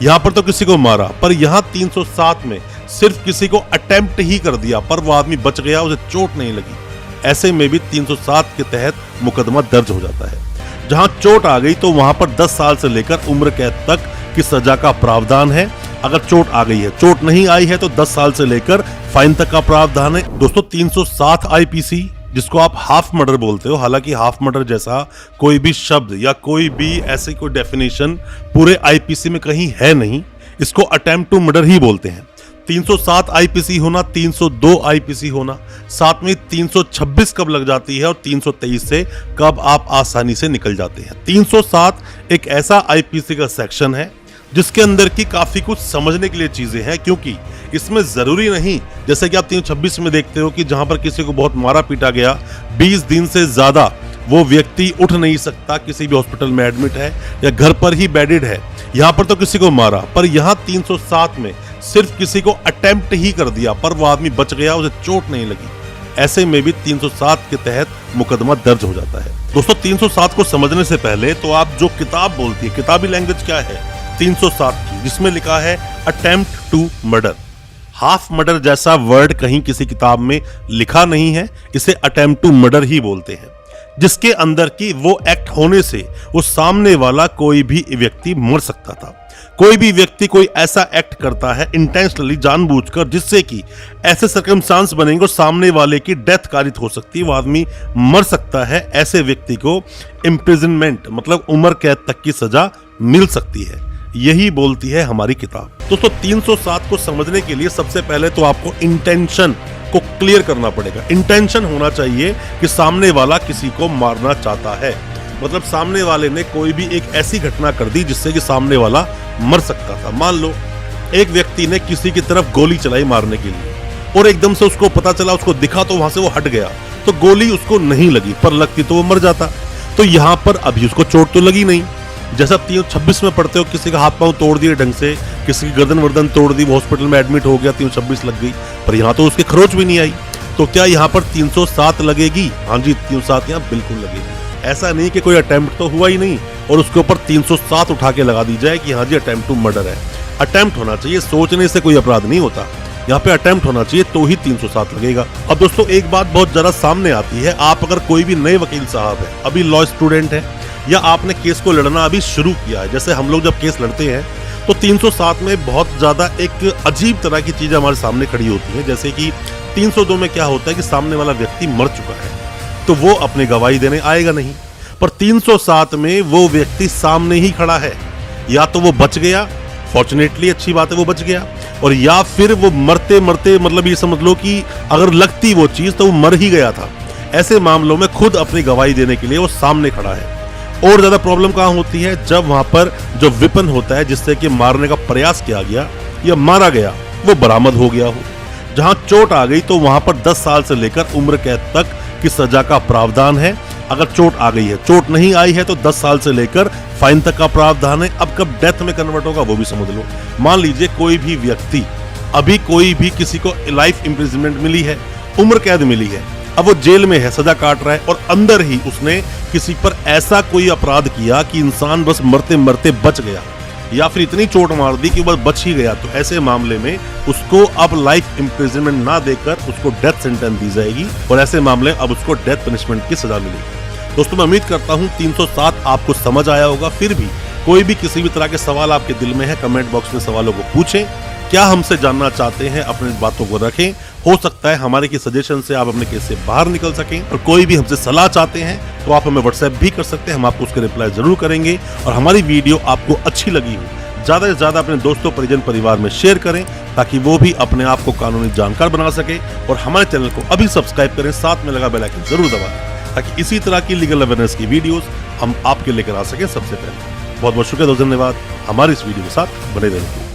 यहाँ पर तो किसी को मारा, पर यहाँ 307 में सिर्फ किसी को अटेम्प्ट ही कर दिया, पर वो आदमी बच गया, उसे चोट नहीं लगी। ऐसे में भी 307 के तहत मुकदमा दर्ज हो जाता है। जहां चोट आ गई तो वहां पर 10 साल से लेकर उम्र कैद तक की सजा का प्रावधान है। अगर चोट आ गई है, चोट नहीं आई है तो 10 साल से लेकर फाइन तक का प्रावधान है। दोस्तों 307 आईपीसी, जिसको आप हाफ मर्डर बोलते हो, हालांकि हाफ मर्डर जैसा कोई भी शब्द या कोई भी ऐसी कोई डेफिनेशन पूरे आईपीसी में कहीं है नहीं। इसको अटेम्प्ट टू मर्डर ही बोलते हैं। 307 आईपीसी होना, 302 आईपीसी होना, साथ में 326 कब लग जाती है और 323 से कब आप आसानी से निकल जाते हैं। 307 एक ऐसा आईपीसी का सेक्शन है जिसके अंदर की काफी कुछ समझने के लिए चीजें हैं, क्योंकि इसमें जरूरी नहीं, जैसे कि आप 326 में देखते हो कि जहां पर किसी को बहुत मारा पीटा गया, 20 दिन से ज्यादा वो व्यक्ति उठ नहीं सकता, किसी भी हॉस्पिटल में एडमिट है या घर पर ही बेडेड है। यहां पर तो किसी को मारा, पर यहां 307 में सिर्फ किसी को अटेम्प्ट ही कर दिया, पर वो आदमी बच गया, उसे चोट नहीं लगी। ऐसे में भी 307 के तहत मुकदमा दर्ज हो जाता है। दोस्तों 307 को समझने से पहले तो आप जो किताब बोलती है, किताबी लैंग्वेज क्या है 307 की, जिसमें लिखा है attempt to murder. Half murder जैसा वर्ड कहीं किसी किताब में लिखा नहीं है, इसे अटेम्प्ट टू मर्डर ही बोलते हैं, जिसके अंदर की वो एक्ट होने से वो सामने वाला कोई भी व्यक्ति मर सकता था। कोई भी व्यक्ति कोई ऐसा एक्ट करता है इंटेंशनली, जानबूझकर, जिससे कि ऐसे सर्कमस्टांस बनेंगे और सामने वाले की डेथ कारित हो सकती है, वो आदमी मर सकता है। ऐसे व्यक्ति को इम्प्रिजनमेंट मतलब उम्र कैद तक की सजा मिल सकती है। यही बोलती है हमारी किताब। दोस्तों 307 को समझने के लिए सबसे पहले तो आपको इंटेंशन को क्लियर करना पड़ेगा। इंटेंशन होना चाहिए कि सामने वाला किसी को मारना चाहता है, मतलब सामने वाले ने कोई भी एक ऐसी घटना कर दी जिससे कि सामने वाला मर सकता था। मान लो एक व्यक्ति ने किसी की तरफ गोली चलाई मारने के लिए, और एकदम से उसको पता चला, उसको दिखा तो वहां से वो हट गया, तो गोली उसको नहीं लगी, पर लगती तो वो मर जाता। तो यहाँ पर अभी उसको चोट तो लगी नहीं। जैसा 326 में पढ़ते हो, किसी का हाथ पांव तोड़ दिए ढंग से, किसी की गर्दन वर्दन तोड़ दी, वो हॉस्पिटल में एडमिट हो गया, 326 लग गई, पर यहाँ तो उसके खरोच भी नहीं आई। तो क्या यहाँ पर 307 लगेगी? हाँ जी, 307 यहाँ बिल्कुल लगेगी। ऐसा नहीं कि कोई अटेम्प्ट तो हुआ ही नहीं और उसके ऊपर 307 उठा के लगा दी जाए कि हाँ जी अटेम्प्ट टू मर्डर है। अटेम्प्ट होना चाहिए, सोचने से कोई अपराध नहीं होता, यहाँ पे अटेम्प्ट होना चाहिए तो ही 307 लगेगा। अब दोस्तों एक बात बहुत ज्यादा सामने आती है, आप अगर कोई भी नए वकील साहब है, अभी लॉ स्टूडेंट है, या आपने केस को लड़ना अभी शुरू किया है, जैसे हम लोग जब केस लड़ते हैं तो 307 में बहुत ज्यादा एक अजीब तरह की चीज हमारे सामने खड़ी होती है। जैसे कि 302 में क्या होता है कि सामने वाला व्यक्ति मर चुका है तो वो अपनी गवाही देने आएगा नहीं, पर 307 में वो व्यक्ति सामने ही खड़ा है, या तो वो बच गया, फॉर्चुनेटली अच्छी बात है वो बच गया, और या फिर वो मरते मरते, मतलब ये समझ लो कि अगर लगती वो चीज तो वो मर ही गया था। ऐसे मामलों में खुद अपनी गवाही देने के लिए वो सामने खड़ा है। और ज्यादा प्रॉब्लम कहां होती है? जब वहां पर जो वेपन होता है जिससे कि मारने का प्रयास किया गया या मारा गया वो बरामद हो गया हो। जहां चोट आ गई तो वहां पर 10 साल से लेकर उम्र कैद तक की सजा का प्रावधान है। अगर चोट आ गई है, चोट नहीं आई है तो 10 साल से लेकर फाइन तक का प्रावधान है। अब कब डेथ में कन्वर्ट होगा वो भी समझ लो। मान लीजिए कोई भी व्यक्ति, अभी कोई भी किसी को लाइफ इम्प्रिजनमेंट मिली है, उम्र कैद मिली है, अब वो जेल में है, सजा काट रहा है, और अंदर ही उसने किसी पर ऐसा कोई अपराध किया कि इंसान बस मरते मरते बच गया, या फिर इतनी चोट मार दी कि बस बच ही गया, तो ऐसे मामले में उसको अब लाइफ इम्प्रिजनमेंट ना देकर उसको डेथ सेंटेंस दी जाएगी, और ऐसे मामले अब उसको डेथ पनिशमेंट की सजा मिलेगी। दोस्तों मैं उम्मीद करता हूँ 307 आपको समझ आया होगा। फिर भी कोई भी किसी भी तरह के सवाल आपके दिल में है, कमेंट बॉक्स में सवालों को पूछें। क्या हमसे जानना चाहते हैं, अपनी बातों को रखें। हो सकता है हमारे की सजेशन से आप अपने केस से बाहर निकल सकें। और कोई भी हमसे सलाह चाहते हैं तो आप हमें व्हाट्सएप भी कर सकते हैं, हम आपको उसके रिप्लाई जरूर करेंगे। और हमारी वीडियो आपको अच्छी लगी हो, ज्यादा से ज्यादा अपने दोस्तों, परिजन, परिवार में शेयर करें ताकि वो भी अपने आप को कानूनी जानकार बना सके। और हमारे चैनल को अभी सब्सक्राइब करें, साथ में लगा बेल आइकन जरूर दबाएं ताकि इसी तरह की लीगल अवेयरनेस की वीडियोस हम आपके लेकर आ सकें सबसे पहले। बहुत बहुत शुक्रिया, धन्यवाद हमारी इस वीडियो के साथ बने रहने के लिए।